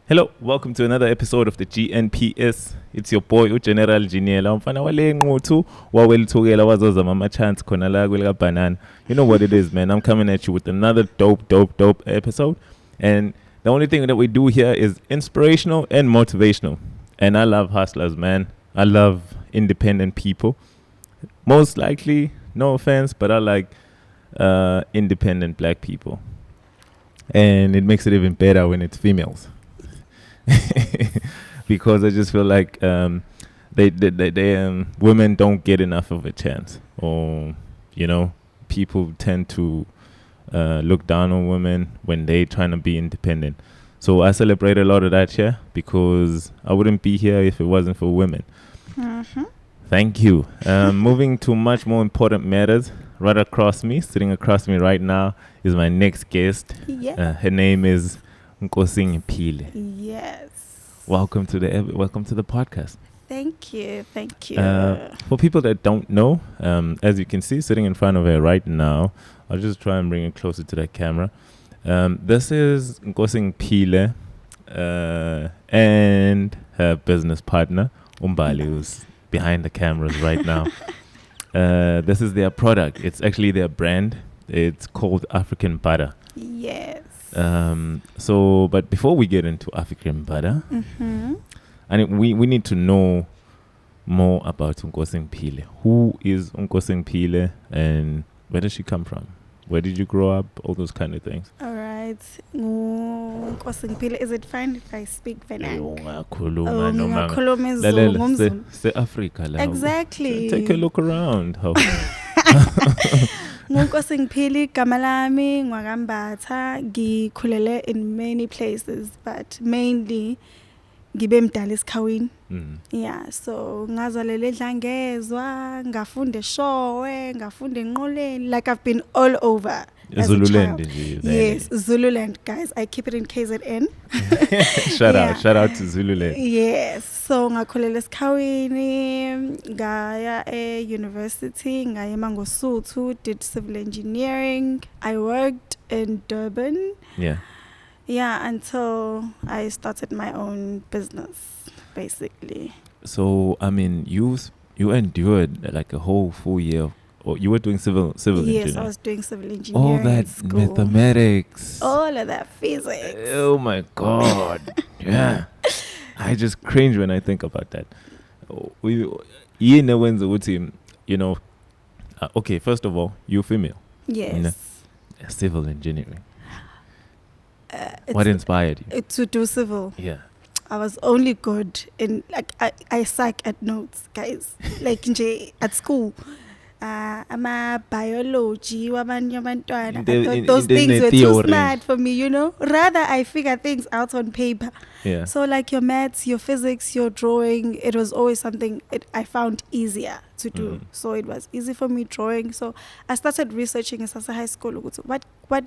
Hello, welcome to another episode of the GNPS. It's your boy General Jiniela. Umfana wale ngutu wawelithukela wazozama ama-chance khona la kwelika banana. You know what it is, man. I'm coming at you with another dope episode. And the only thing that we do here is inspirational and motivational. And I love hustlers, man. I love independent people. Most likely, no offense, but I like independent black people. And it makes it even better when it's females. Because I just feel like they women don't get enough of a chance, or people tend to look down on women when they trying to be independent. So I celebrate a lot of that here because I wouldn't be here if it wasn't for women. Mm-hmm. Thank you. Moving to much more important matters. Right across me, sitting across me right now, is my next guest. Yeah. Her name is GNPS. Yes. Welcome to the podcast. Thank you. For people that don't know, as you can see, sitting in front of her right now, I'll just try and bring it closer to that camera. This is GNPS and her business partner, Umbali, who's behind the cameras right now. This is their product. It's actually their brand. It's called African Butter. Yes. But before we get into African Butter, we need to know more about GNPS. Who is GNPS and where does she come from? Where did you grow up? All those kind of things. All right. Is it fine if I speak vernacular? Exactly. Take a look around. Nginkosingphile igama lami ngwakambatha ngikhulele in many places but mainly ngibe mdala esikhawini. Yeah, so ngazalelwa eDlangezwa, ngafunda eShowe, ngafunda eNqoleni, like I've been all over. Zululand. Yes, Zululand, guys. I keep it in KZN. Shout out to Zululand. Yes, so ngakhulela esikhawini, ngaya university, ngaya eMangosuthu, did civil engineering. I worked in Durban. Yeah, until I started my own business, basically. So, I mean, you endured like a whole full year. Or you were doing civil engineering? Yes, I was doing civil engineering. All that mathematics. All of that physics. Oh my God. Yeah. I just cringe when I think about that. Okay, first of all, you're female. Yes. Civil engineering. What inspired you? To do civil. Yeah. I was only good in, I suck at notes, guys. Like at school. Biology, those things were too smart for me, Rather, I figure things out on paper. Yeah. So like your maths, your physics, your drawing, it was always something I found easier to do. So it was easy for me drawing. So I started researching in Sasa High School. What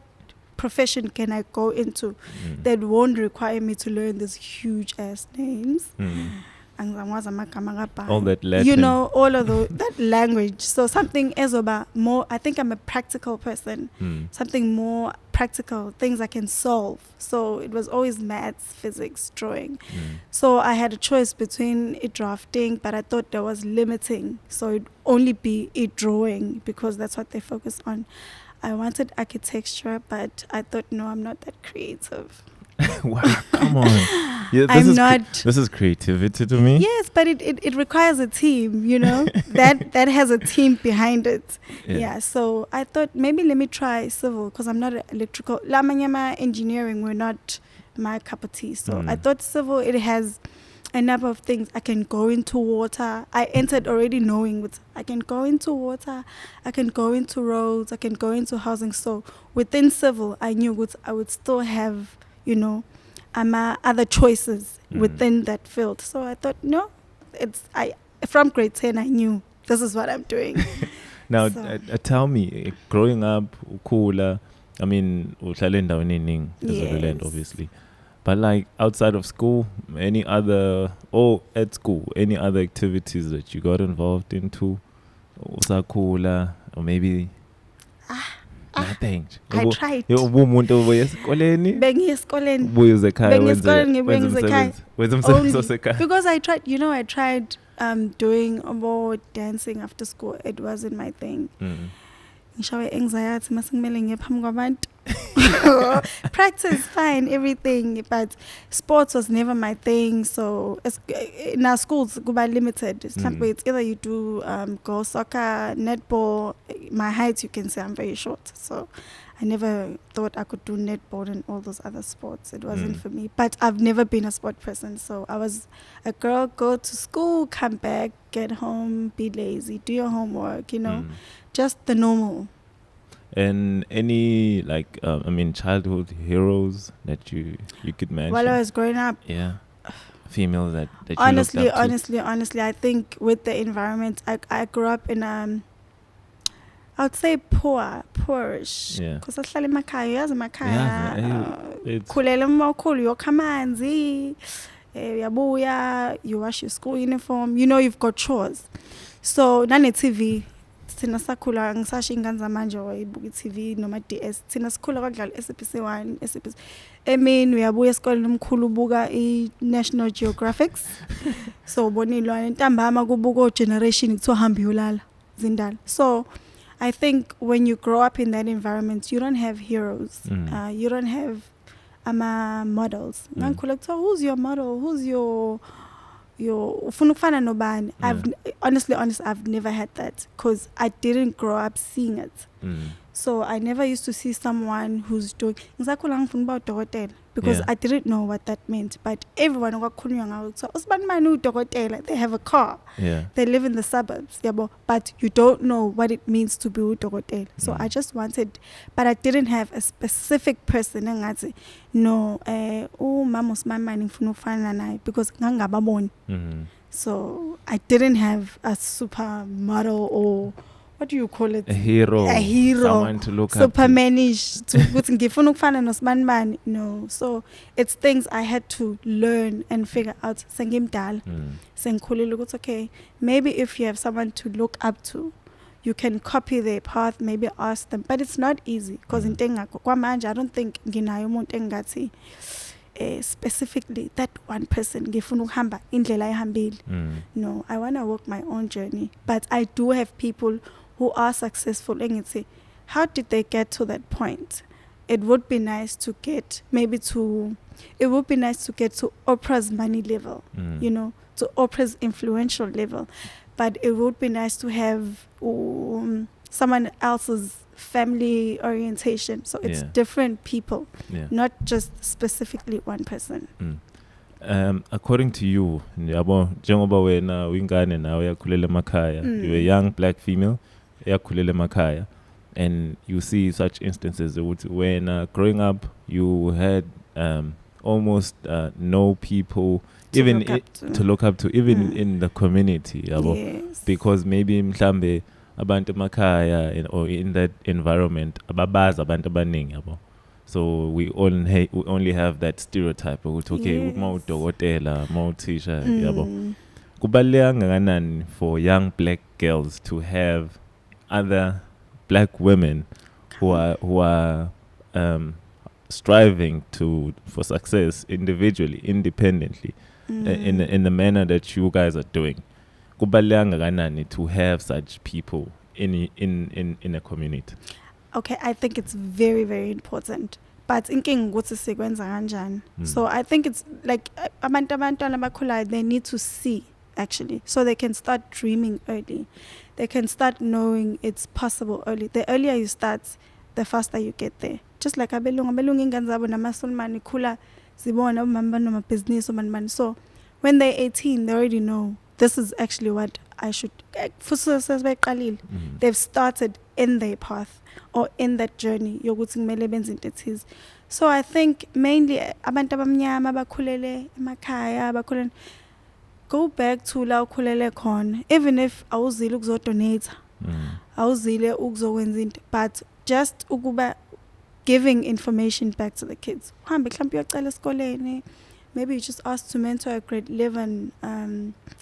profession can I go into that won't require me to learn these huge ass names? All that Latin. All of that language. So something ezoba more, I think I'm a practical person. Something more practical, things I can solve. So it was always maths, physics, drawing. So I had a choice between it drafting, but I thought there was limiting. So it'd only be it drawing because that's what they focus on. I wanted architecture, but I thought, no, I'm not that creative. Wow, come on. Yeah, this is creativity to me. Yes, but it requires a team, that has a team behind it. Yeah, so I thought maybe let me try civil because I'm not electrical. Lamanyama engineering were not my cup of tea. So I thought civil, it has a number of things. I can go into water. I entered already knowing I can go into water, I can go into roads, I can go into housing. So within civil, I knew I would still have other choices within that field. So I thought, no, from grade 10, I knew this is what I'm doing. Now, tell me, growing up, Ukula, I mean, Zululand, obviously. But like outside of school, at school, any other activities that you got involved into? Usakula, or maybe... nothing. I tried. Umuntu obuye esikoleni. Bengiye esikoleni. Ubuye ekhaya Bengiye esikoleni ngibuye ngizekhaya. Wenza umsebenzi wasekhaya. Because I tried doing about dancing after school. It wasn't my thing. Ngishawe anxiety mase kumele ngiye phambi kwabantu. Practice fine, everything, but sports was never my thing. So in our schools kuba limited. It's either you do girls soccer, netball. My height, you can say I'm very short, so I never thought I could do netball and all those other sports. It wasn't for me. But I've never been a sport person, so I was a girl, go to school, come back, get home, be lazy, do your homework, just the normal. And any childhood heroes that you could mention? While I was growing up, yeah, females that you honestly, looked up to? honestly, I think with the environment, I grew up in I would say poorish. Yeah. Because I live in It's Kulele mawkhulu yokhamanzi, uyabuya, you wash your school uniform. You've got chores. So nane TV. Thina sakhula ngisasho ingane zamanje wayibuka iTV noma DS. Thina sikhula kwadlala SABC 1, SABC. Uyabuya esikoleni umkhulu ubuka iNational Geographics. So ubona ilwane ntambama kubuka generation kuthiwa hamba yolala zindala. So I think when you grow up in that environment, you don't have heroes. You don't have models. Ngikhula kuthiwa who's your model? Who's your ufuna ukufana nobani? Honestly, I've never had that because I didn't grow up seeing it. So I never used to see someone who's doing ngisakhula ngifuna uba udokotela because I didn't know what that meant. But everyone okwakhulunywa ngawo kuthiwa usibani mani udokotela, they have a car. They live in the suburbs, but you don't know what it means to be udokotela. So I just wanted, but I didn't have a specific person engathi no mama usibani mani ngifuna ukufana naye because ngangababoni. So I didn't have a supermodel or what do you call it? A hero. Someone to look up to. Supermanish. Ngifuna ukufana nosibani bani. No. So it's things I had to learn and figure out. Sengimdala. Sengikhulile ukuthi okay, maybe if you have someone to look up to, you can copy their path, maybe ask them. But it's not easy because in kwamanje I don't think nginayo umuntu engathi specifically that one person ngifuna ukuhamba indlela ehambile. No, I want to walk my own journey. But I do have people who are successful and say, how did they get to that point? It would be nice to get to Oprah's money level, to Oprah's influential level. But it would be nice to have someone else's family orientation. So it's different people, not just specifically one person. According to you, njengoba wena wingane nawe yakhulela emakhaya, you're a young black female yakhulela emakhaya, and you see such instances when growing up you had almost no people to look up to even in the community, because maybe mhlambe abantu emakhaya or in that environment ababazi abantu abaningi, so we only have that stereotype ukuthi okay mawudokotela mawuthisha kubaluleka kangakanani for young black girls to have other black women who are striving for success individually, independently, in the manner that you guys are doing? Kubaluleka kangakanani to have such people in a community? Okay, I think it's very, very important. But inking ukuthi sikwenza kanjani. So I think it's like abantwana abakhulayo, they need to see actually, so they can start dreaming early. They can start knowing it's possible early. The earlier you start, the faster you get there. Just like abelungu ingane zabo namasulmani khula zibona umama noma business umani. So when they're 18, they already know this is actually what I should. They've started in their path or in that journey. So I think mainly abantu abamnyama bakhulele emakhaya bakhulele, go back to la ukhulele khona, even if awuzile ukuzodonate, awuzile ukuzokwenza into, but just ukuba giving information back to the kids. Hambe mhlawumbe uyocela esikoleni, maybe you just ask to mentor a grade 11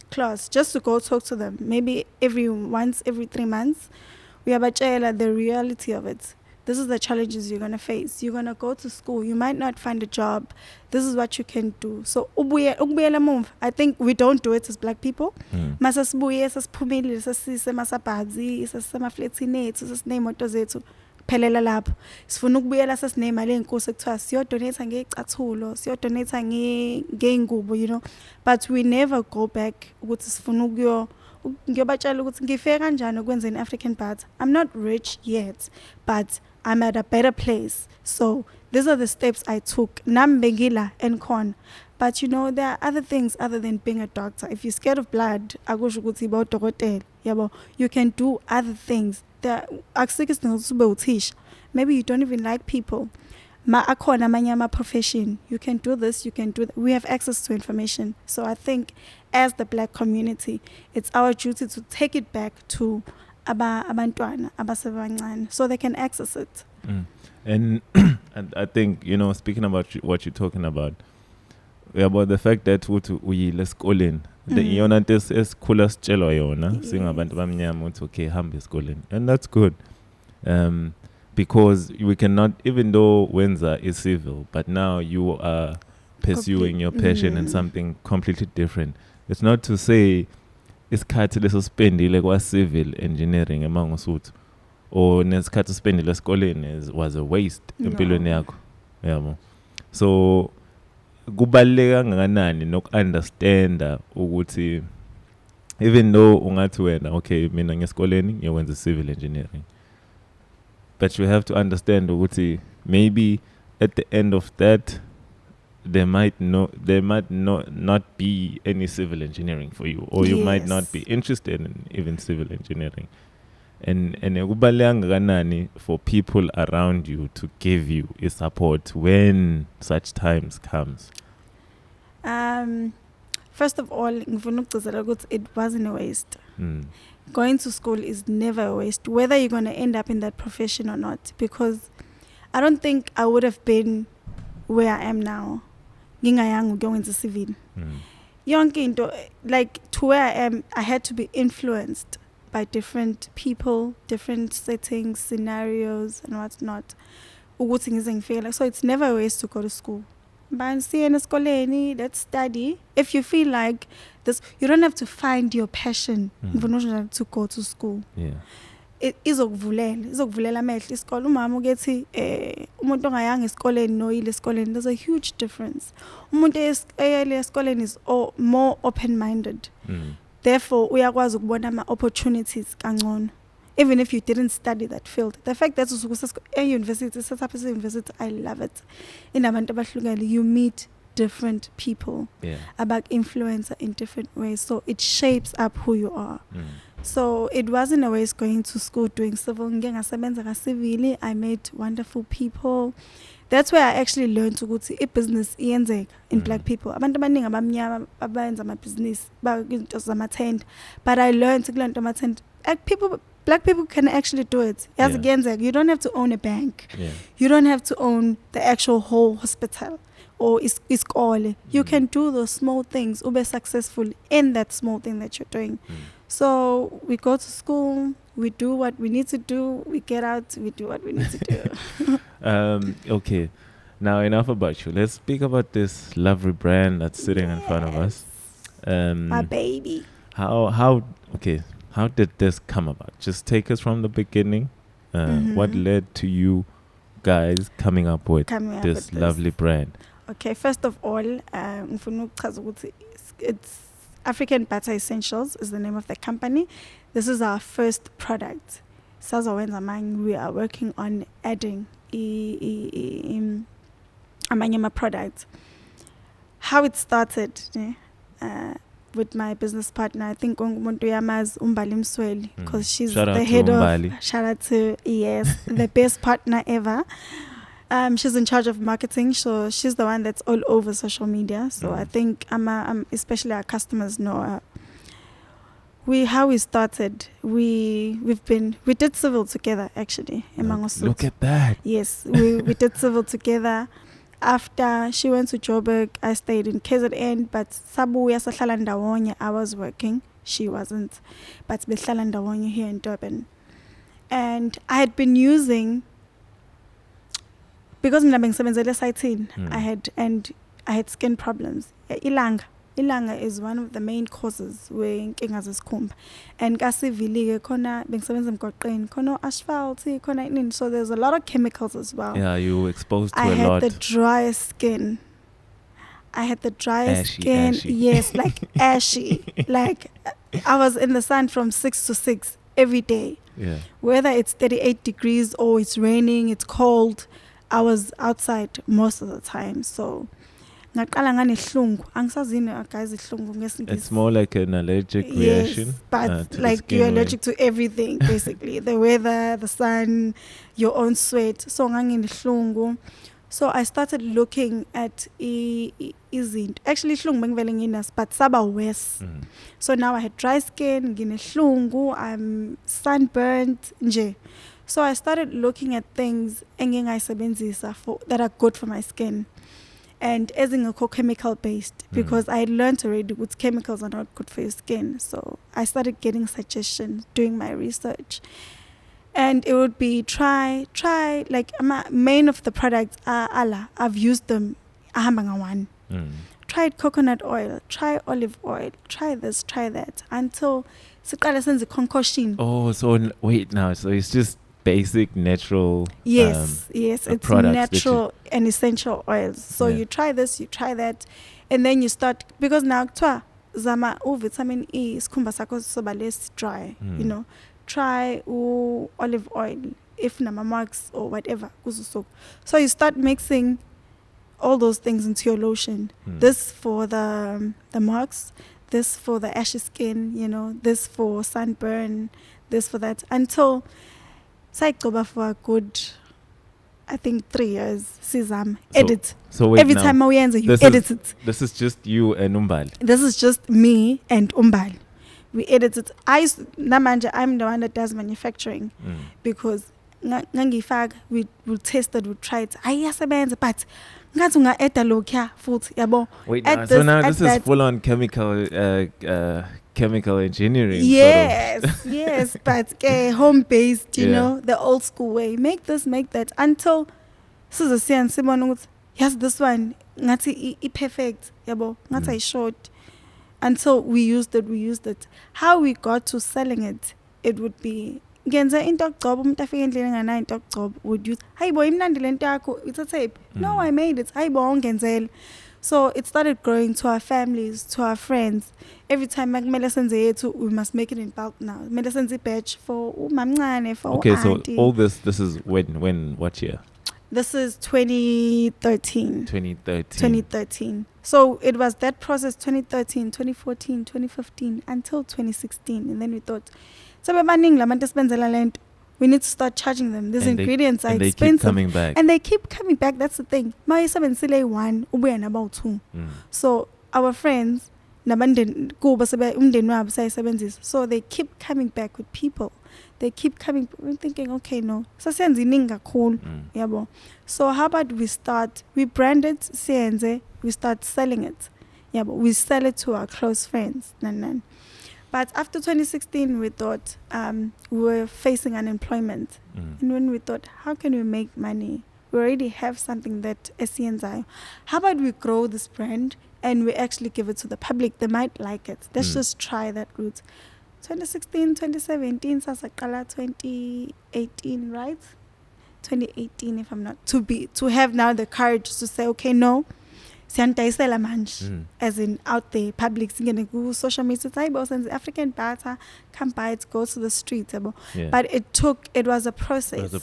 class, just to go talk to them, maybe every 3 months. We have the reality of it. This is the challenges you're going to face. You're going to go to school. You might not find a job. This is what you can do. So, ukubuyela move. I think we don't do it as black people. Masa sibuye sasiphumile sasise masabhazi sasemafletini ethu sasinemoto zethu phelela lapho. Sifuna ukubuyela sasinemali enkosi ekuthiwa siyodonate ngecathulo, siyodonate ngeingubo, you know. But we never go back ukuthi sifuna ngiyobatshela ukuthi ngifike kanjani ukwenza African but I'm not rich yet, but I'm at a better place. So these are the steps I took. Nambengila and con. But you know, there are other things other than being a doctor. If you're scared of blood, you can do other things. Maybe you don't even like people. Profession. You can do this, you can do that. We have access to information. So I think as the black community, it's our duty to take it back to abantwana, abasebancane, so they can access it. And I think, you know, speaking about what you're talking about the fact that we let's call in the yona is coolest cello yona singabantu bamnyama uthi okay hambe esikoleni, and that's good. Because we cannot, even though Wenza is civil, but now you are pursuing your passion in something completely different. It's not to say isikhathi lesospendile kwa civil engineering among usuthu or nesikhathi spendile esikoleni was a waste empilweni yakho. Yabo. So kubaluleke kangakanani noku-understanda ukuthi even though ungathi wena okay mina ngesikoleni ngiyokwenza civil engineering, but you have to understand ukuthi maybe at the end of that there might not be any civil engineering for you, or you might not be interested in even civil engineering. And kubaluleke kangakanani for people around you to give you a support when such times comes. First of all, it wasn't a waste. Going to school is never a waste, whether you're going to end up in that profession or not, because I don't think I would have been where I am now going to civil. Like to where I am, I had to be influenced by different people, different settings, scenarios, and what's not. So it's never a waste to go to school. Let's study. If you feel like this, you don't have to find your passion to go to school. Yeah. Izokuvulela amehlo isikole. Umama ukethi umuntu ongayanga esikoleni noyile esikoleni, there's a huge difference. Umuntu eyele esikoleni is more open-minded. Therefore uyakwazi ukubona ama opportunities kangcono, even if you didn't study that field. The fact that university, I love it. In abantu abahlukene, you meet different people about influencer in different ways, so it shapes up who you are. So it wasn't always going to school doing civil. I met wonderful people. That's where I actually learned to go to a business in black people. Abantu abaningi abamnyama abayenza ama business bazama-tent, but I learned to learn to attend. Black people can actually do it. You don't have to own a bank. You don't have to own the actual whole hospital or iskole. You can do those small things, be successful in that small thing that you're doing. So we go to school, we do what we need to do, we get out, we do what we need to do. Okay, now enough about you. Let's speak about this lovely brand that's sitting in front of us. My baby. How did this come about? Just take us from the beginning. What led to you guys coming up with this lovely brand? Okay, first of all, it's African Butter Essentials is the name of the company. This is our first product. We are working on adding amanyama products. How it started with my business partner, I think umuntu yamaz Umbali Msweli, because she's the head of, shout out to the best partner ever. She's in charge of marketing, so she's the one that's all over social media. So I think especially our customers know her. How we started, we did civil together actually. Look at that. Yes, we did civil together. After she went to Joburg, I stayed in KZN, but Sabuya sahlala ndawonye, I was working, she wasn't. But behlala ndawonye here in Durban. And I had been using because mina bengisebenzela esayithini, I had skin problems. Ilanga is one of the main causes wenkinga zesikhumba, and kasivili khona bengisebenza emgwaqeni khona asphalt khona inini, so there's a lot of chemicals as well. Yeah, you were exposed to I a lot. had the driest skin. Ashy. Yes, like ashy. Like I was in the sun from 6 to 6 every day. Yeah. Whether it's 38 degrees or it's raining, it's cold, I was outside most of the time. So ngaqala nganehlungu, angisazini guys ihlungu ngesingisi. It's more like an allergic reaction. Yes, but to like you're allergic to everything basically. The weather, the sun, your own sweat. So nganginehlungu. So I started looking at izinto. Actually ihlungu bengivele nginas, but saba worse. So now I had dry skin, nginehlungu, I'm sunburnt nje. So I started looking at things engingayisebenzisa for that are good for my skin. And ezingekho chemical based, because I had learned already that chemicals are not good for your skin. So I started getting suggestions, doing my research. And it would be try, like main of the products are I've used them ahamba ngawan. Tried coconut oil, try olive oil, try this, try that, until siqale senze concoction. Oh, so wait now, so it's just basic natural yes, it's natural and essential oils. So you try this, you try that, and then you start, because now zama vitamin E isikhumba sakho soba less dry, you know. Try olive oil if nama marks or whatever. So you start mixing all those things into your lotion. This for the marks, this for the ashy skin, you know, this for sunburn, this for that, until Saikoba for a good, I think 3 years. Sizam edit. So wait, every now, time you edit it. This is just you and Umbali. This is just me and Umbali. We edit it. Namanja, I'm the one that does manufacturing, because ngangifaka, we will test it, we try it. Ayasebenza, but ngathi unga-edda lokhuya futhi yabo. Wait, so now this is full on chemical engineering. Yes, sort of. Yes, but home based, you know, the old school way. Make this, make that, until Susan Simon, yes, this one ngathi I perfect yabo, ngathi I short. Until we used it. How we got to selling it, it would be ngenza into job umuntu afike endlini ngana into job would use hayibo imnandi lento yakho, it's a tape. No, I made it. Hayibo ongenzela. So it started growing to our families, to our friends. Every time makumele senze yethu, we must make it in bulk now. Kumele senze batch for umamncane, for okay, auntie. So all this is when what year? This is 2013. 2013. So it was that process, 2013, 2014, 2015, until 2016. And then we thought, we need to start charging them. These ingredients are expensive. They keep coming back. And they keep coming back. That's the thing. One, about two. So our friends, so they keep coming back with people. They keep coming. We're thinking, okay, no. So how about we brand it, we start selling it. We sell it to our close friends. But after 2016, we thought we were facing unemployment. And when we thought, how can we make money? We already have something that SCNZI. How about we grow this brand and we actually give it to the public? They might like it. Let's just try that route. 2016, 2017, Sasakala 2018, right? 2018, if I'm not to have now the courage to say, okay, no, as in out there, public, social media, African data, come by it, go to the street. But it was a process.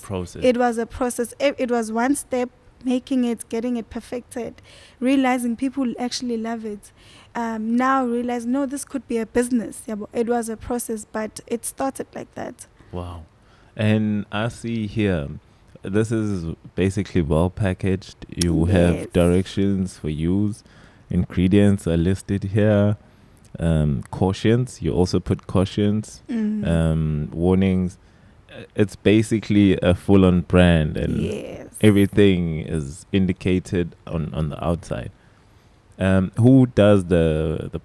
It was one step, making it, getting it perfected, realizing people actually love it. Now realize, no, this could be a business. It was a process, but it started like that. Wow. And I see here, this is basically well packaged. You have directions for use. Ingredients are listed here. Cautions. You also put cautions. Warnings. It's basically a full-on brand, and everything is indicated on the outside. Who does the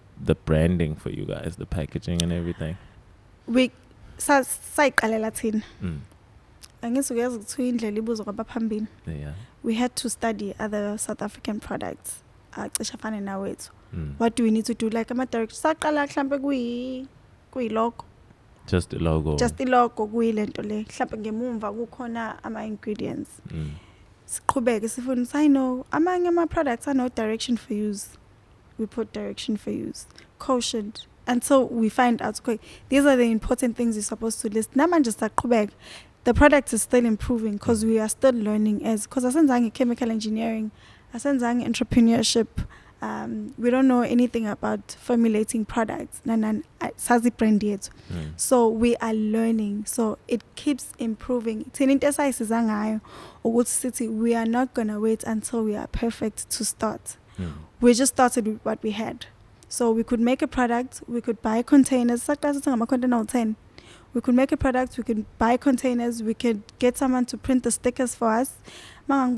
branding for you guys, the packaging and everything? We angisukuyazi ukuthi indlela ibuzwa kwabaphambili. Yeah. We had to study other South African products. Cishe afane nawethu. What do we need to do? Like ama-direction saqala mhlambe kuyi-logo. Just a logo. Just i-logo kuyilento le. Mhlambe ngemumva kukhona ama-ingredients. Siqhubeke sifundisa, I know amanye ama-products are no direction for use. We put direction for use. Cautioned. Until we find out, okay, these are the important things you're supposed to list. Namanje saqhubeka. The product is still improving because we are still learning because asenzange chemical engineering, asenzange entrepreneurship. We don't know anything about formulating products. Sazi brand yethu. So we are learning. So it keeps improving. We are not going to wait until we are perfect to start. We just started with what we had. So we could make a product, we could buy containers. We could make a product, we could buy containers, we could get someone to print the stickers for us. We were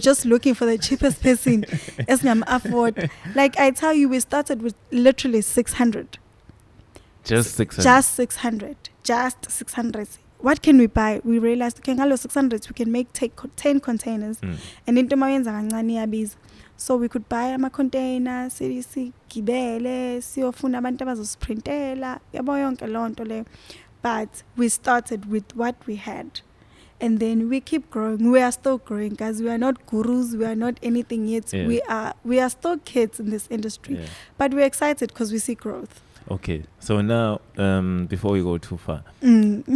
just looking for the cheapest person as we afford. Like I tell you, we started with literally 600. Just 600. Just 600. What can we buy? We realized, okay, 600, we can make 10 containers. And into mayenza kancane yabiza. So we could buy a container, sigibele, siyofuna abantu abazosiprintela, yabo yonke lonto le. But we started with what we had. And then we keep growing. We are still growing, guys. We are not gurus. We are not anything yet. Yeah. We are still kids in this industry. Yeah. But we're excited because we see growth. Okay. So now, before we go too far,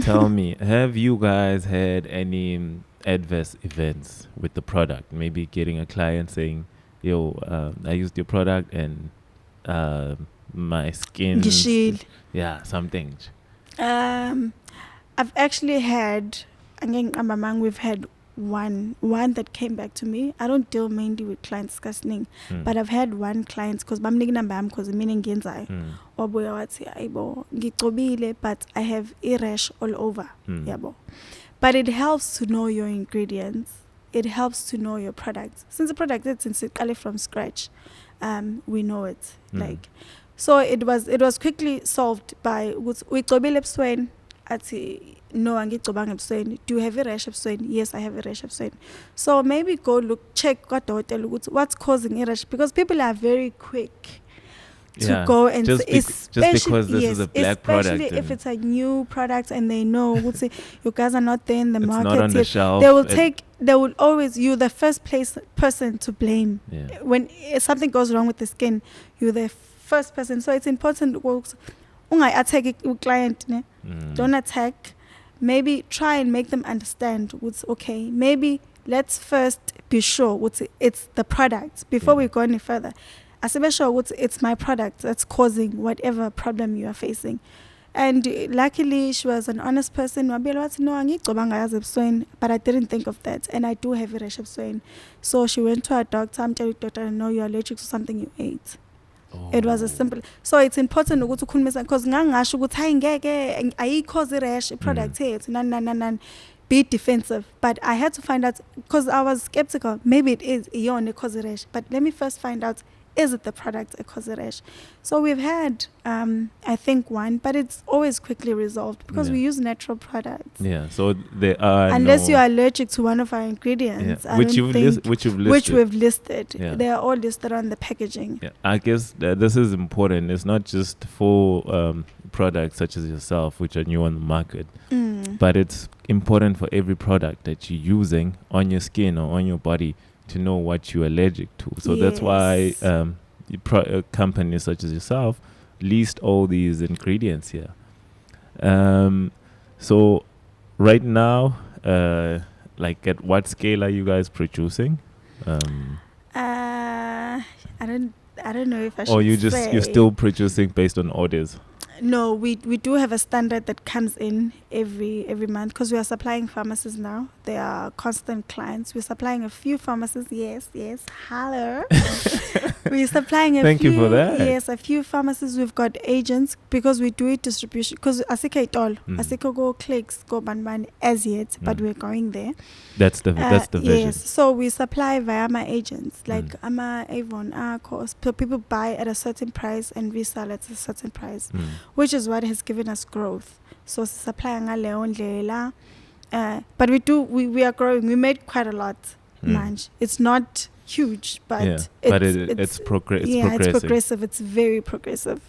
tell me, have you guys had any adverse events with the product? Maybe getting a client saying, yo, I used your product and my skin... Yeah, something. I've actually had... we've had one that came back to me. I don't deal mainly with clients discussing, but I've had one client because I'm because meaning but I have a rash all over. But it helps to know your ingredients. It helps to know your products. Since the product is from scratch, we know it. Like, so it was quickly solved by we no, do you have a rash of sweat? Yes, I have a rash of sweat. So maybe go check what's causing a rash, because people are very quick to go and just because this is a black product, especially if it's a new product and they know you guys are not there in the market not on the shelf. They will always, you're the first person to blame. When something goes wrong with the skin, you're the first person. So it's important attack a client, don't attack. Maybe try and make them understand what's okay. Maybe let's first be sure it's the product before we go any further. As a sure it's my product that's causing whatever problem you are facing. And luckily she was an honest person. But I didn't think of that, and I do have a rash of sweat. So she went to her doctor. I'm telling the doctor, no, you're allergic to something you ate. It was a simple. So it's important to go to Kunmesa because I cause a rash product here. Be defensive. But I had to find out, because I was skeptical. Maybe it is a cause a rash. But let me first find out, is it the product a cause a rash? So we've had, I think, one, but it's always quickly resolved because we use natural products. Yeah. So there are unless you are allergic to one of our ingredients, which we've listed. Yeah. They are all listed on the packaging. Yeah. I guess this is important. It's not just for products such as yourself, which are new on the market, but it's important for every product that you're using on your skin or on your body to know what you're allergic to. So that's why companies such as yourself list all these ingredients here. So right now, like at what scale are you guys producing? I don't know if I should. Or you're still producing based on orders? No, we do have a standard that comes in every month, because we are supplying pharmacies now. They are constant clients. We're supplying a few pharmacies. Yes, hello. We're supplying Thank you for that. Yes, a few pharmacies. We've got agents because we do it distribution. Because asika it all. Asika go clicks, go ban as yet, but we're going there. That's the vision. Yes, so we supply via my agents, like Ama, Avon, Arcos. So people buy at a certain price and resell at a certain price. which is what has given us growth. So supply ngaleyo ndlela. But we are growing. We made quite a lot, manj. It's not huge, but it's progressive. It's progressive. It's very progressive.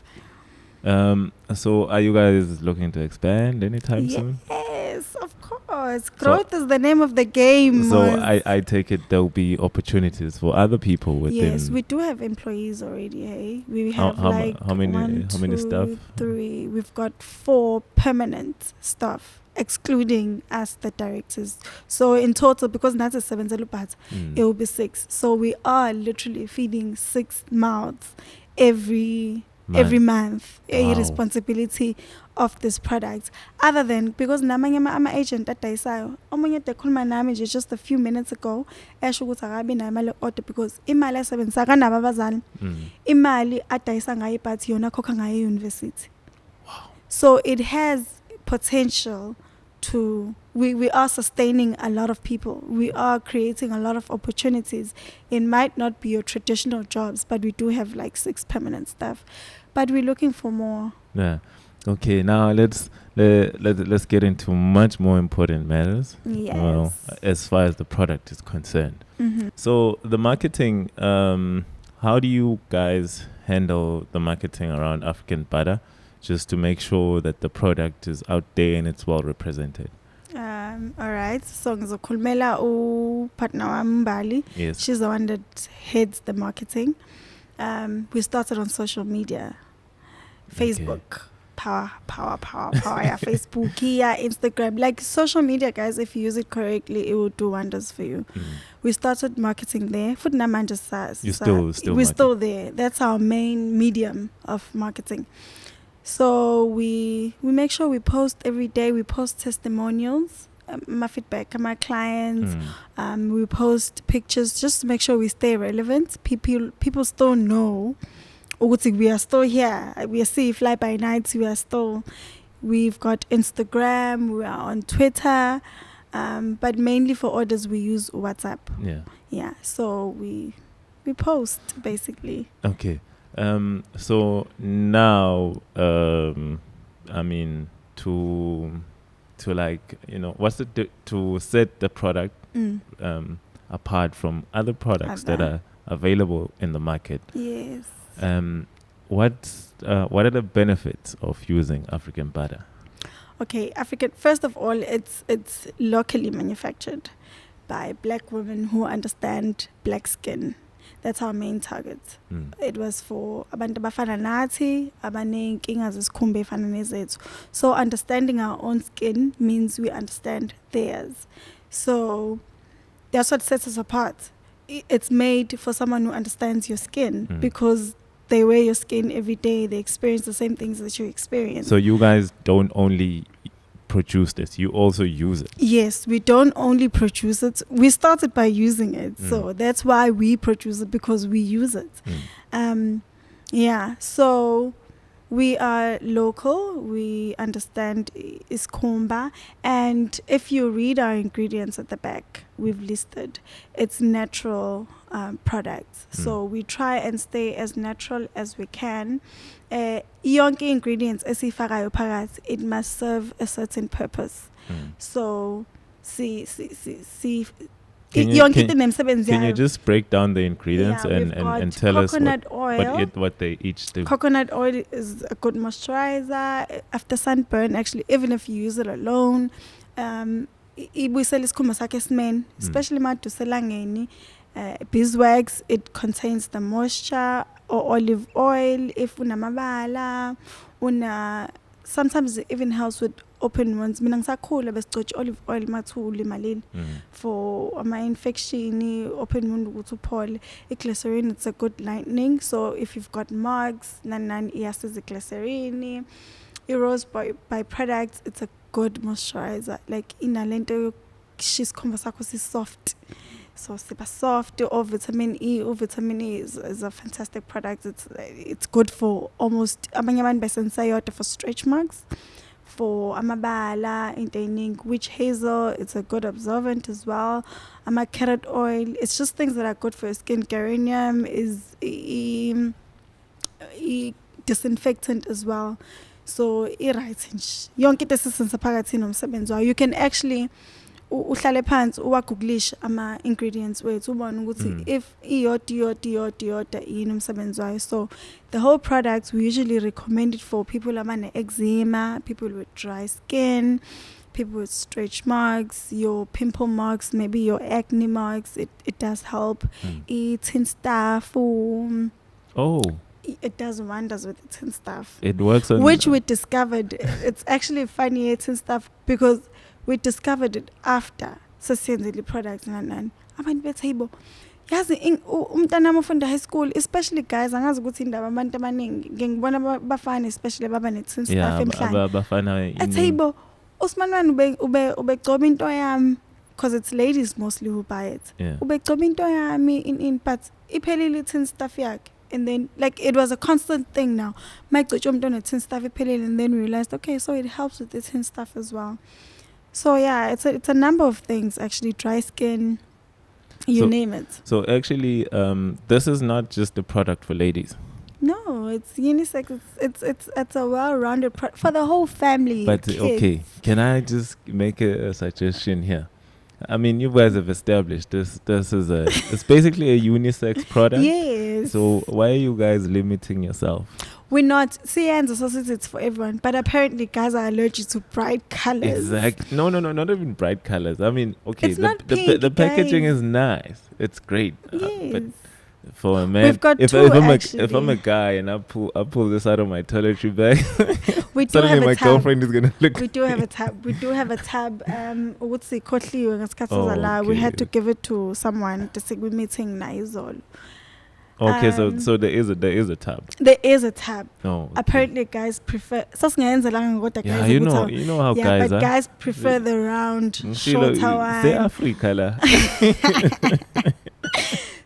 So are you guys looking to expand anytime soon? Yes, of course. Growth is the name of the game. So I take it there'll be opportunities for other people within. Yes, we do have employees already. Hey, we have how many staff? 3. We've got 4 permanent staff, excluding us, the directors. So in total, because that's a 7 it will be 6. So we are literally feeding 6 mouths every month. A responsibility of this product. Other than because namanye ama agent adayisayo omunye dekhuluma nami nje just a few minutes ago esho ukuthi akabi nayo imali order because imali esebenzisa kanabo abazali imali adayisa ngayo ibhathi yona khokha ngayo university. So it has potential to we are sustaining a lot of people. We are creating a lot of opportunities. It might not be your traditional jobs, but we do have like 6 permanent staff. But we're looking for more. Yeah. Okay, now let's get into much more important matters. Yes. Well, as far as the product is concerned. So the marketing, how do you guys handle the marketing around African butter, just to make sure that the product is out there and it's well represented? All right. So ngizokhulumela upartner wami Mbali. Yes. She's the one that heads the marketing. We started on social media. Facebook. Okay. Power. Yeah, Facebook, yeah, Instagram. Like social media, guys, if you use it correctly, it will do wonders for you. We started marketing there. We're still there. That's our main medium of marketing. So we make sure we post every day. We post testimonials, my feedback, my clients. We post pictures just to make sure we stay relevant. People still know we are still here. We are still fly by night. We've got Instagram. We are on Twitter. But mainly for orders, we use WhatsApp. Yeah. So we post basically. Okay. So now, I mean, to like, what's to set the product apart from other products that are available in the market? Yes. What are the benefits of using African butter? Okay, first of all, it's locally manufactured by black women who understand black skin. That's our main target. It was for abantu abafana nathi abanenkinga zesikhumba efana nezethu. So understanding our own skin means we understand theirs. So that's what sets us apart. It's made for someone who understands your skin because they wear your skin every day. They experience the same things that you experience. So you guys don't only produce this, you also use it? Yes, we don't only produce it. We started by using it. So that's why we produce it, because we use it. Yeah, so we are local. We understand isikhumba. And if you read our ingredients at the back, we've listed it's natural products. So we try and stay as natural as we can. Yonke ingredients esifakayo phakathi, it must serve a certain purpose. So can you just break down the ingredients and tell us what they each do? Coconut oil is a good moisturizer after sunburn. Actually, even if you use it alone, especially maduselangeni. Beeswax, it contains the moisture, or olive oil if unamabala, sometimes it even helps with open wounds. Mina ngisakhula besigcotsha olive oil mathu ulimalile for ama infection, open wound ukuthi uphole. Glycerin, it's a good lightening. So if you've got marks, yes, is glycerin. Rose by products, it's a good moisturizer. Like inalento, she's conversakho soft. So super soft, or vitamin E. Or vitamin E is a fantastic product. It's good for almost for stretch marks, for amabala, intaining witch hazel. It's a good absorbent as well. Carrot oil. It's just things that are good for your skin. Geranium is disinfectant as well. so i-right nje yonke into esisenza phakathi nomsebenzi wayo. You can actually uhlale phansi uwagooglishe ama-ingredients wethu ubone ukuthi if iyodwa yini umsebenzi wayo. So the whole product we usually recommend it for people abane-eczema, people with dry skin, people with stretch marks, your pimple marks, maybe your acne marks. It does help. Tin stuff. It does wonders with the tin stuff. It works on which we discovered. It's actually funny tin stuff because we discovered it after sesenzile products nanani. Abantu bethibo yazi umntana ofunda high school, especially guys, angazi ukuthi indaba abantu abaningi ngibona bafana especially baba ne tin stuff emhlanje. Bafana ethibo Usman ubegcoba into yami because it's ladies mostly who buy it. Ubegcoba into yami in but iphelile tin stuff yakhe. And then like it was a constant thing now. My umntwana tin stuff iphelile, and then we realized okay, so it helps with the tin stuff as well. So yeah, it's a number of things actually. Dry skin, you name it. So actually, this is not just a product for ladies. No, it's unisex. It's a well-rounded product for the whole family. But kids. Okay, can I just make a suggestion here? I mean, you guys have established this is it's basically a unisex product. Yes. So why are you guys limiting yourself? We're not. CN's associates, it's for everyone. But apparently guys are allergic to bright colors. Exactly. No, not even bright colors. I mean, okay, it's not pink, the packaging is nice. It's great. Yes. But for a man, we've got if I'm a guy and I pull this out of my toiletry bag, we do suddenly have my a tab. girlfriend is gonna look. We do have a tab. What's it called? We had to give it to someone to say we're meeting Naizol. Okay, so there is a tab. There is a tab. Oh, okay. Apparently guys prefer. Yeah, you know how guys are. But guys prefer the round, short one. They are free color.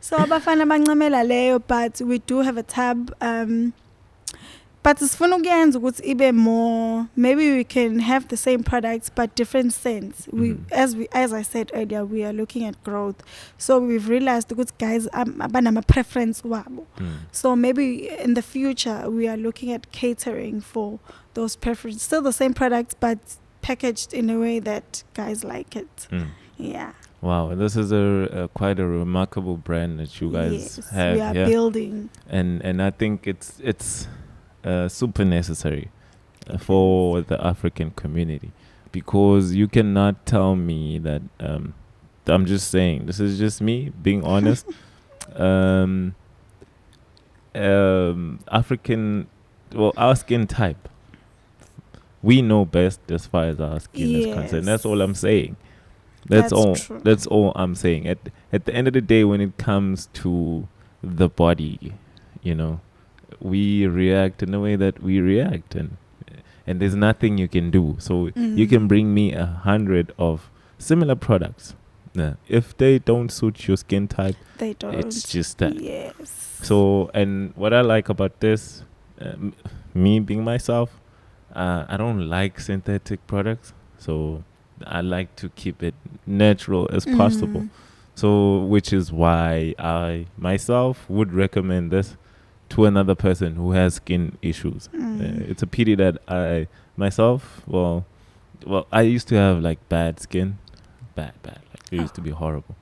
So abafana bancamela leyo, but we do have a tab. But sifuna ukuyenza ukuthi ibe more, maybe we can have the same products but different scents. As I said earlier, we are looking at growth. So we've realized the good guys abanama preference wabo. So maybe in the future we are looking at catering for those preferences. Still the same products but packaged in a way that guys like it. Yeah. Wow, this is a quite a remarkable brand that you guys have. We are building. And I think it's super necessary for the African community, because you cannot tell me that I'm just saying, this is just me being honest. African, well, our skin type, we know best as far as our skin is concerned. That's all I'm saying. That's all. True. That's all I'm saying. At the end of the day, when it comes to the body, we react in the way that we react, and there's nothing you can do. So you can bring me 100 of similar products. If they don't suit your skin type, they don't. It's just that. Yes. So, and what I like about this, me being myself, I don't like synthetic products. So I like to keep it natural as possible. So, which is why I myself would recommend this to another person who has skin issues. It's a pity that I myself, well, I used to have like bad skin, bad. Like it used to be horrible.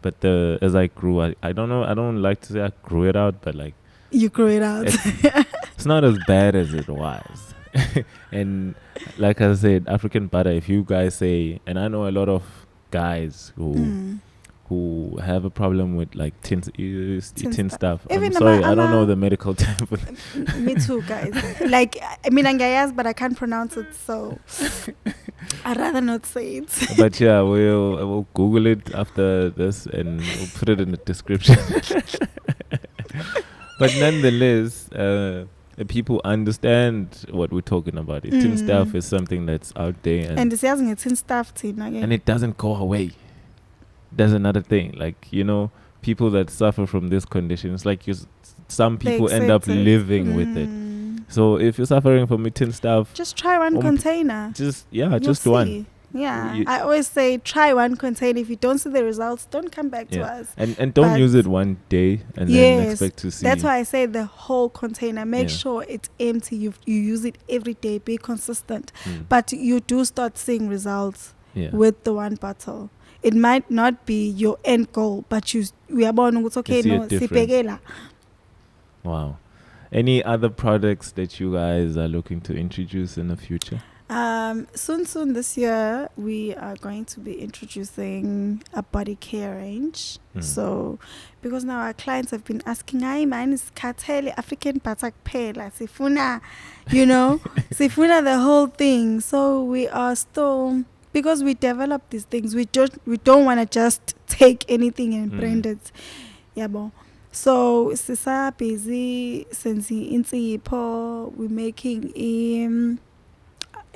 But as I grew, I don't know. I don't like to say I grew it out, but like you grew it out. It's not as bad as it was. And like I said, African butter. If you guys say, and I know a lot of guys who have a problem with like tin stuff. I'm sorry, I don't know the medical term. Me too, guys. Like, I mean, Angayas, but I can't pronounce it, so I'd rather not say it. But yeah, we'll Google it after this and we'll put it in the description. But nonetheless, people understand what we're talking about. Tin stuff is something that's out there, and it's tin stuff, and it doesn't go away. There's another thing, like, people that suffer from this condition, it's like some people end up living with it. So if you're suffering from tin stuff, just try one container. Just one. Yeah, You- I always say try one container. If you don't see the results, don't come back to yeah. us. And don't But use it one day and then yes, expect to see. that's why I say the whole container. Make Yeah. sure it's empty. You use it every day. Be consistent. Mm. But you do start seeing results Yeah. with the one bottle. It might not be your end goal, but we are born with okay, see a no, difference. sibhekela. Wow. Any other products that you guys are looking to introduce in the future? Soon this year, we are going to be introducing a body care range. So, because now our clients have been asking, "Hi, man, is Katele African Patak Pela Sifuna, Sifuna the whole thing." So we are still, because we develop these things, we don't want to just take anything and brand it. Yeah, bon. So sisa busy since we're making a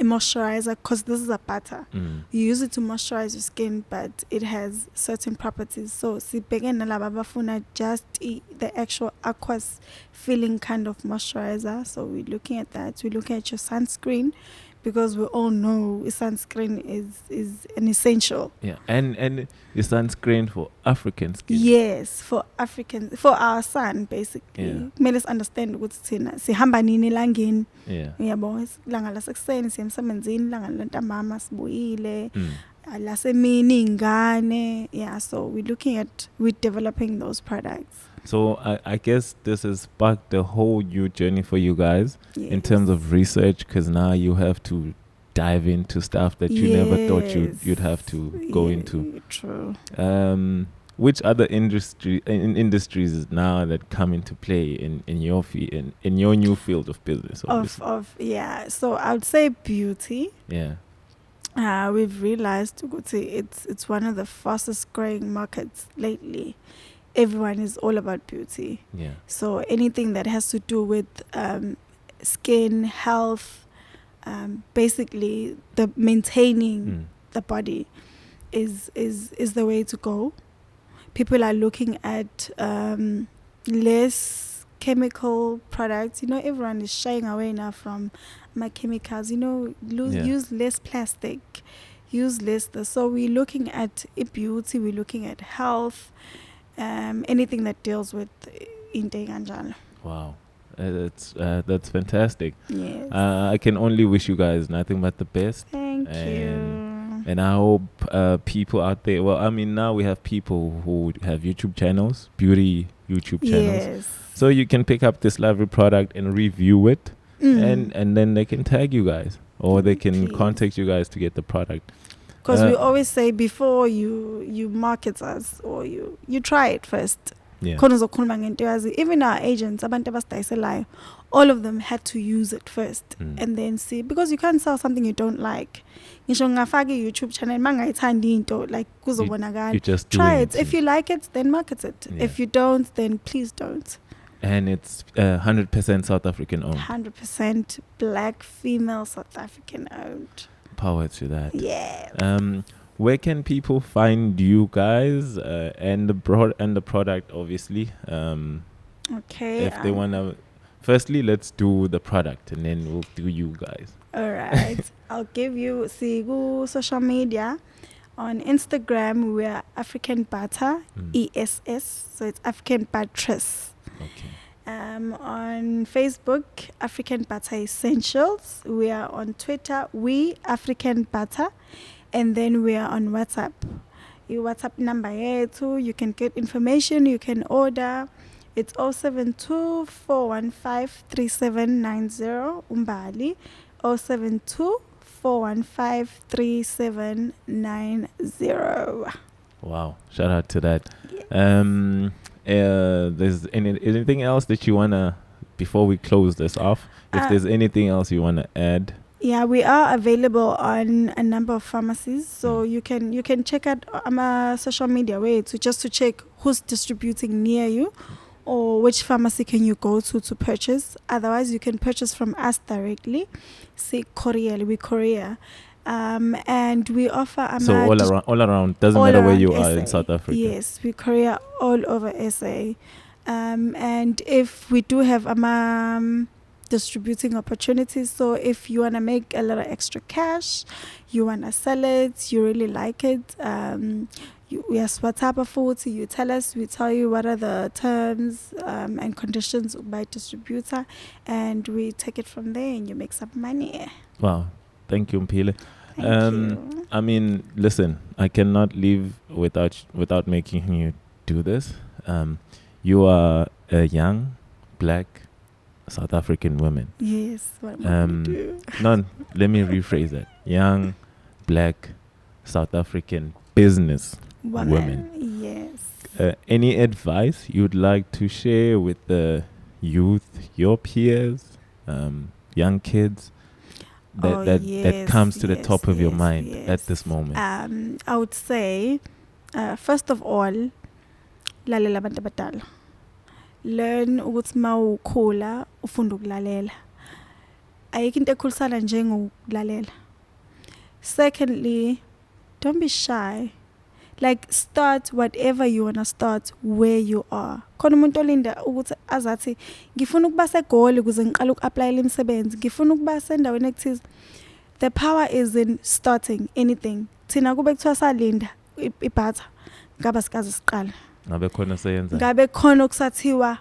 moisturizer, because this is a butter. You use it to moisturize your skin, but it has certain properties. So just the actual aqueous feeling kind of moisturizer. So we're looking at that. We're looking at your sunscreen, because we all know sunscreen is an essential. Yeah, and the sunscreen for African skin. Yes, for our sun, basically. May let's understand what's thina. Sihamba nini elangeni. Yeah. Uyabo, ilanga lasekuseni siya emsebenzini, ilanga lantambama sibuyile. Lasemini ingane. Yeah, so we're developing those products. So I guess this has sparked a whole new journey for you guys in Yes. terms of research, because now you have to dive into stuff that you never thought you'd have to go into. True. Which other industries now that come into play in your in your new field of business? So I would say beauty. Yeah. We've realized it's one of the fastest growing markets lately. Everyone is all about beauty. Yeah. So anything that has to do with skin health, basically the maintaining the body is the way to go. People are looking at less chemical products. Everyone is shying away now from my chemicals. Use less plastic, use less. So we're looking at beauty. We're looking at health. Anything that deals with Integanjal. Wow. That's fantastic. Yes. I can only wish you guys nothing but the best. Thank you. And I hope people out there, well, I mean, now we have people who have YouTube channels, beauty YouTube channels. Yes. So you can pick up this lovely product and review it, and then they can tag you guys, or they can contact you guys to get the product. Because we always say before you market us, or you try it first. Yeah. Even our agents, all of them had to use it first and then see, because you can't sell something you don't like. YouTube channel, You just try doing it. If you like it, then market it. Yeah. If you don't, then please don't. And it's 100% South African owned. 100% black female South African owned. Power to that. Yeah. Where can people find you guys and the product, obviously? Okay. If they wanna, firstly, let's do the product, and then we'll do you guys. All right. I'll give you social media. On Instagram, we are African Butter, ESS. So it's African Buttress. Okay. On Facebook, African Butter Essentials. We are on Twitter, We African Butter. And then we are on WhatsApp. Your WhatsApp number here too. You can get information. You can order. It's 072 415 3790 Umbali. 072 415 3790. Wow! Shout out to that. Yes. There's anything else that you wanna, before we close this off? If there's anything else you wanna add? Yeah, we are available on a number of pharmacies, so you can check out our social media way to check who's distributing near you, or which pharmacy can you go to purchase. Otherwise, you can purchase from us directly. Say we courier, and we offer. So all around doesn't matter where you are in South Africa. Yes, we courier all over SA, and if we do have distributing opportunities. So if you want to make a little extra cash, you want to sell it, you really like it, yes, what type of food, you tell us, we tell you what are the terms and conditions by distributor, and we take it from there and you make some money. Wow. Thank you, Mpile. Thank you. I mean, listen, I cannot leave without making you do this. You are a young, black, South African woman. Yes, what am I do? Let me rephrase that. Young, black, South African business woman. Yes. Any advice you'd like to share with the youth, your peers, young kids, that comes to the top of your mind at this moment? I would say, first of all, lalela abantu abadala. Learn ukuthi mawukhula ufunda ukulalela. Ayikho into ekhulisana njengokulalela. Secondly, don't be shy. Like, start whatever you want to start where you are. Khona umuntu olinda ukuthi azathi ngifuna ukuba segoli ukuze ngiqale uku-applyela imisebenzi, ngifuna ukuba sendaweni ekuthize. The power is in starting anything. Thina kube kuthiwa salinda ibhatha ngaba sikaze siqala. Ngabe khona seyenza. Ngabe khona okusathiwa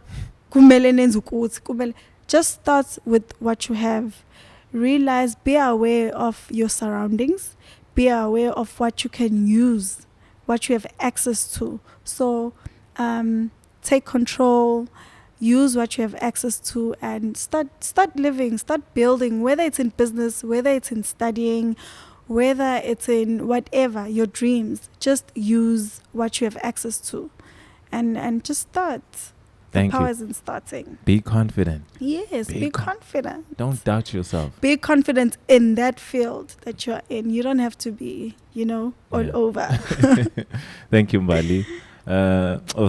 kumele nenze ukuthi kumele just start with what you have. Realize, be aware of your surroundings, be aware of what you can use, what you have access to. So take control, use what you have access to, and start living, start building, whether it's in business, whether it's in studying, whether it's in whatever, your dreams. Just use what you have access to and just start. Thank the power you. is in starting. Be confident. Yes, be confident. Don't doubt yourself. Be confident in that field that you're in. You don't have to be, all over. Thank you, Mbali.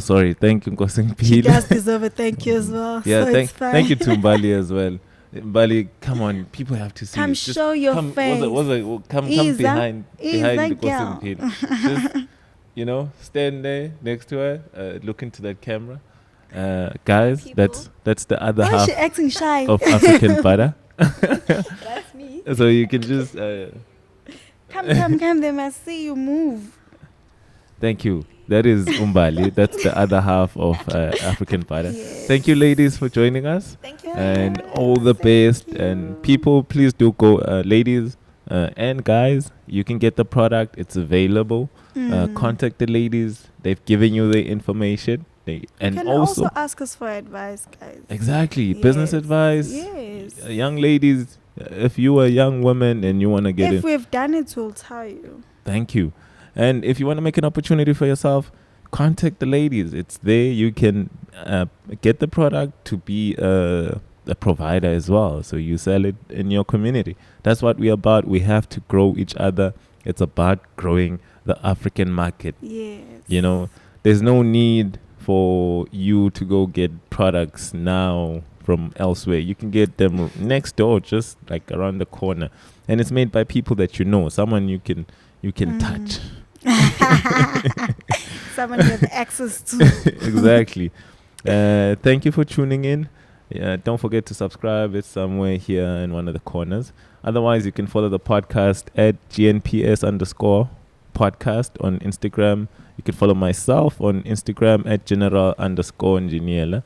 Sorry. Thank you, Nkosing Pili. She does deserve a thank you as well. Yeah, so thank you to Mbali as well. Mbali, come on, people have to see come you. show your face. Come behind the Nkosing Pili. Just, stand there next to her, look into that camera. Guys, People. that's the other Why half is she acting shy? of African Butter. That's me. So you can just Come, they must see you move. thank you. That is Umbali. That's the other half of African Butter. Yes. Thank you, ladies, for joining us. Thank you. And all the best. And people, please do go, ladies and guys, you can get the product. It's available. Contact the ladies. They've given you the information. You can also ask us for advice, guys. Exactly. Yes. Business advice. Yes. Young ladies, if you are a young woman and you want to get If we've done it, we'll tell you. Thank you. And if you want to make an opportunity for yourself, contact the ladies. It's there. You can get the product to be a provider as well. So you sell it in your community. That's what we're about. We have to grow each other. It's about growing the African market. Yes. There's no need for you to go get products now from elsewhere. You can get them next door, just like around the corner. And it's made by people that someone you can touch. Someone you have access to. Exactly. Thank you for tuning in. Don't forget to subscribe. It's somewhere here in one of the corners. Otherwise, you can follow the podcast at GNPS_podcast on Instagram. You can follow myself on Instagram at general_Njiniela.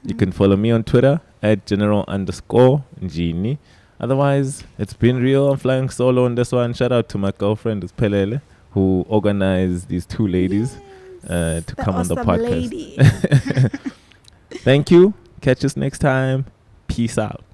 You can follow me on Twitter at general_Njini. Otherwise, it's been real. I'm flying solo on this one. Shout out to my girlfriend, Pelele, who organized these two ladies to come on the podcast. Lady. Thank you. Catch us next time. Peace out.